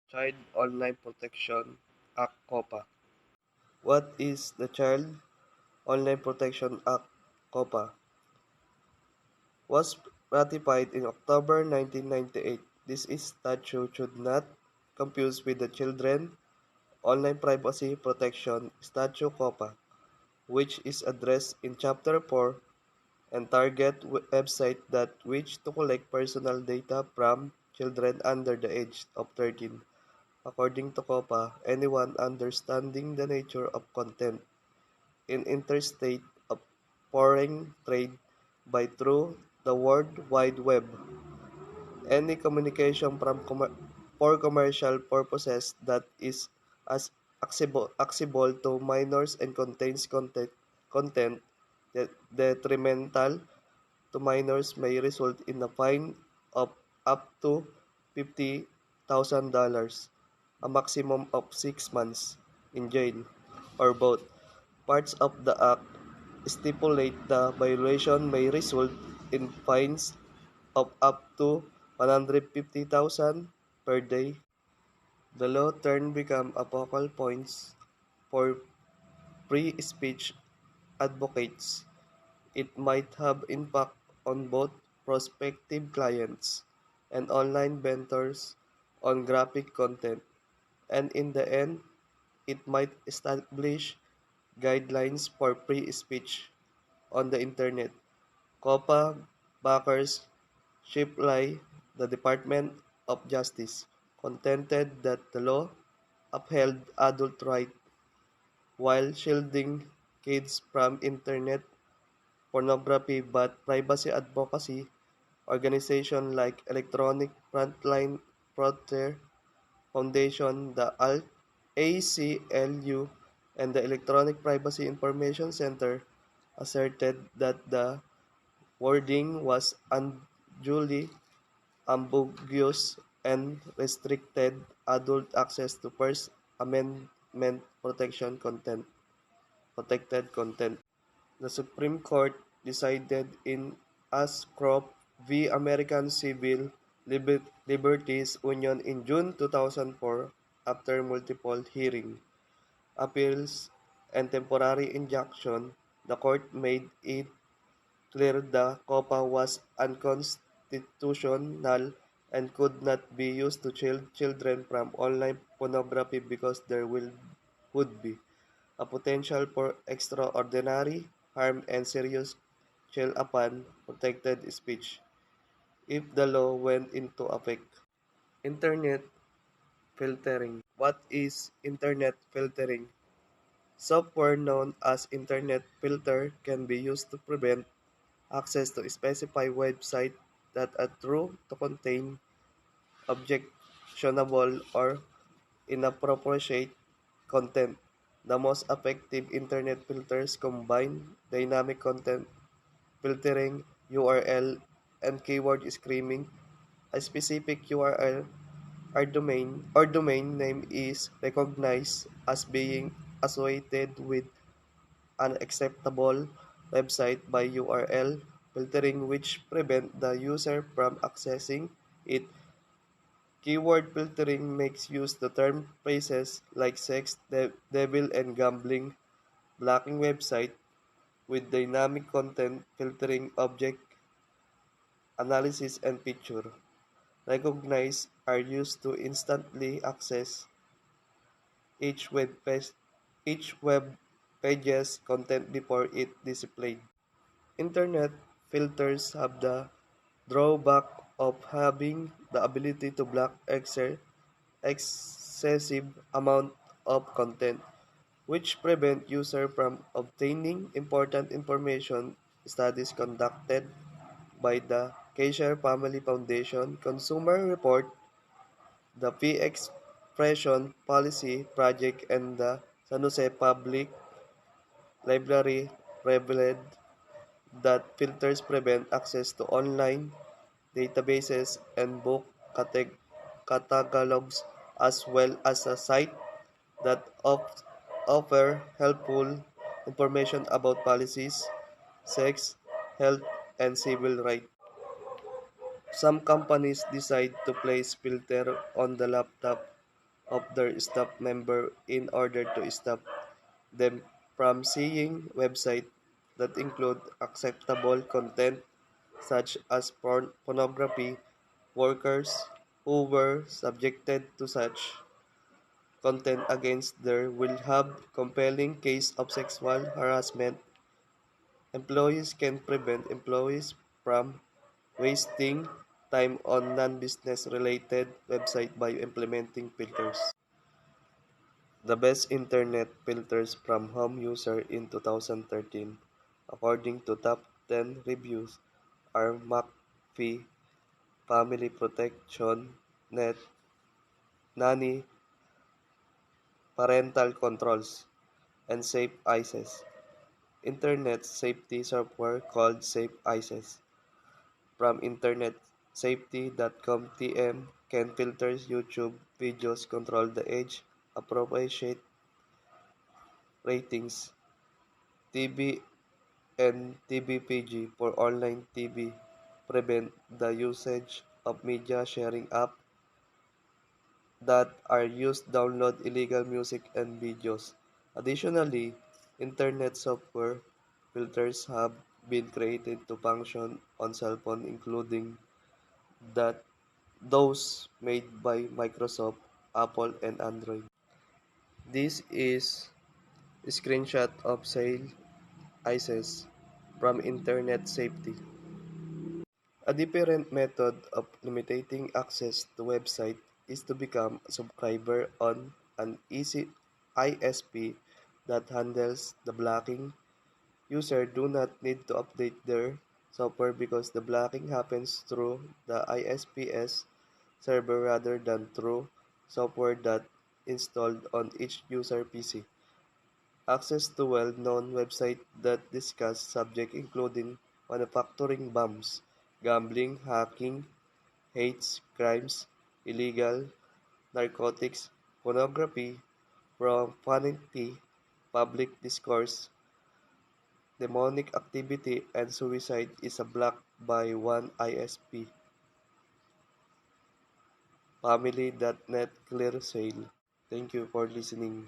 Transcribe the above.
Child Online Protection Act (COPA). What is the Child Online Protection Act (COPA) was ratified in October 1998. This statute should not confuse with the Children Online Privacy Protection Statute (COPA), which is addressed in Chapter 4 and target websites that wish to collect personal data from children under the age of 13. According to COPA, anyone understanding the nature of content in interstate of foreign trade by through the World Wide Web, any communication for commercial purposes that is as accessible to minors and contains content that detrimental to minors may result in a fine of up to $50,000, a maximum of 6 months in jail, or both. Parts of the Act stipulate the violation may result in fines of up to 150,000 per day. The law turn become a focal point for free speech advocates. It might have impact on both prospective clients and online vendors on graphic content, and in the end, it might establish guidelines for free speech on the internet. COPA backers Shipley, the Department of Justice, contended that the law upheld adult rights while shielding kids from internet pornography, but privacy advocacy organizations like Electronic Frontline Frontier Foundation, the ACLU, and the Electronic Privacy Information Center asserted that the wording was unduly ambiguous and restricted adult access to First Amendment protected content. The Supreme Court decided in Ashcroft v. American Civil Liberties Union in June 2004 after multiple hearings, appeals, and temporary injunction. The court made it clear the COPA was unconstitutional and could not be used to shield children from online pornography because there would be a potential for extraordinary harm and serious chill upon protected speech if the law went into effect. Internet filtering. What is internet filtering? Software known as internet filter can be used to prevent access to specified websites that are true to contain objectionable or inappropriate content. The most effective internet filters combine dynamic content filtering, URL, and keyword screening. A specific URL or domain name is recognized as being associated with an acceptable website by URL filtering, which prevent the user from accessing it. Keyword filtering makes use the term phrases like sex, devil, and gambling, blocking website with dynamic content filtering, object analysis, and picture recognize are used to instantly access each web page, each web page's content before it displayed. Internet filters have the drawback of having the ability to block excessive amount of content, which prevent user from obtaining important information. Studies conducted by the Kaiser Family Foundation Consumer Report, the Free Expression Policy Project, and the San Jose Public Library revealed that filters prevent access to online databases and book catalogs, as well as a site that offer helpful information about policies, sex, health, and civil rights. Some companies decide to place filter on the laptop of their staff member in order to stop them from seeing websites that include acceptable content such as pornography. Workers who were subjected to such content against their will have compelling case of sexual harassment. Employees can prevent employees from wasting time on non-business related website by implementing filters. The best internet filters from home user in 2013, according to top 10 reviews, are McAfee, Family Protection, Net, Nanny, Parental Controls, and Safe ISIS. Internet safety software called Safe ISIS from internetsafety.com TM can filter YouTube videos, control the age, appropriate ratings, TV and TVPG for online TV, prevent the usage of media sharing apps that are used to download illegal music and videos. Additionally, internet software filters have been created to function on cell phone including that those made by Microsoft, Apple, and Android. This is a screenshot of Sale ISIS from Internet Safety. A different method of limiting access to website is to become a subscriber on an easy ISP that handles the blocking. Users do not need to update their software because the blocking happens through the ISP's server rather than through software that installed on each user PC. Access to well-known websites that discuss subjects including manufacturing bombs, gambling, hacking, hate crimes, illegal narcotics, pornography, profanity, public discourse, demonic activity, and suicide is blocked by one ISP. Family.net Clear Sale. Thank you for listening.